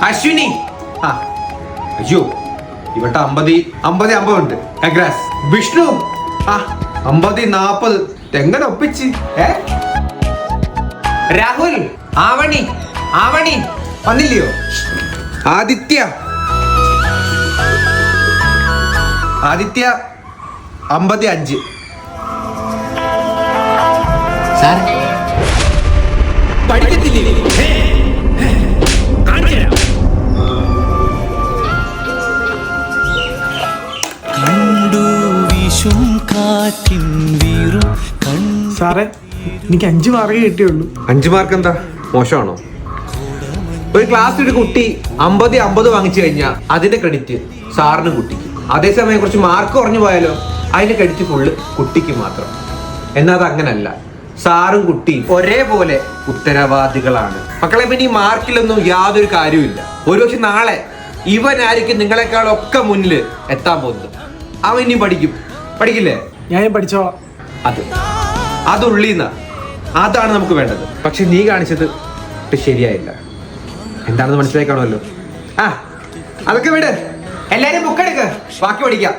അശ്വിനി. ആ അയ്യോ ഇവിടെ 50 ഉണ്ട്. കൺഗ്രാസ്. വിഷ്ണു. ആ 50 40 എങ്ങനെ ഒപ്പിച്ച്? രാഹുൽ. ആവണി വന്നില്ലയോ? ആദിത്യ 55. സാർ പഠിക്കത്തില്ലേ? സാറേ എനിക്ക് 5 മാർക്കേ കിട്ടിയുള്ളൂ. 5 മാർക്ക് എന്താ മോശമാണോ? ഒരു ക്ലാസ്സിൽ ഒരു കുട്ടി 50 വാങ്ങിച്ചു കഴിഞ്ഞാൽ അതിന്റെ ക്രെഡിറ്റ് സാറിനും കുട്ടിക്ക്. അതേസമയം കുറച്ച് മാർക്ക് കുറഞ്ഞു പോയാലോ അതിന്റെ ക്രെഡിറ്റ് ഫുള്ള് കുട്ടിക്ക് മാത്രം. എന്നാൽ അത് അങ്ങനല്ല. സാറും കുട്ടിയും ഒരേപോലെ ഉത്തരവാദികളാണ്. മക്കളെ പിന്നെ ഈ മാർക്കിലൊന്നും യാതൊരു കാര്യമില്ല. ഒരുപക്ഷെ നാളെ ഇവനായിരിക്കും നിങ്ങളെക്കാളൊക്കെ മുന്നിൽ എത്താൻ പോകുന്നത്. അവൻ ഇനി പഠിക്കില്ലേ? ഞാൻ പഠിച്ചോളാം. അത് ഉള്ളീന്ന അതാണ് നമുക്ക് വേണ്ടത്. പക്ഷെ നീ കാണിച്ചത് ശരിയായില്ല. എന്താണെന്ന് മനസ്സിലായി കാണുമല്ലോ. അതൊക്കെ വിട്. എല്ലാരും ബുക്ക് എടുക്ക, ബാക്കി പഠിക്കാം.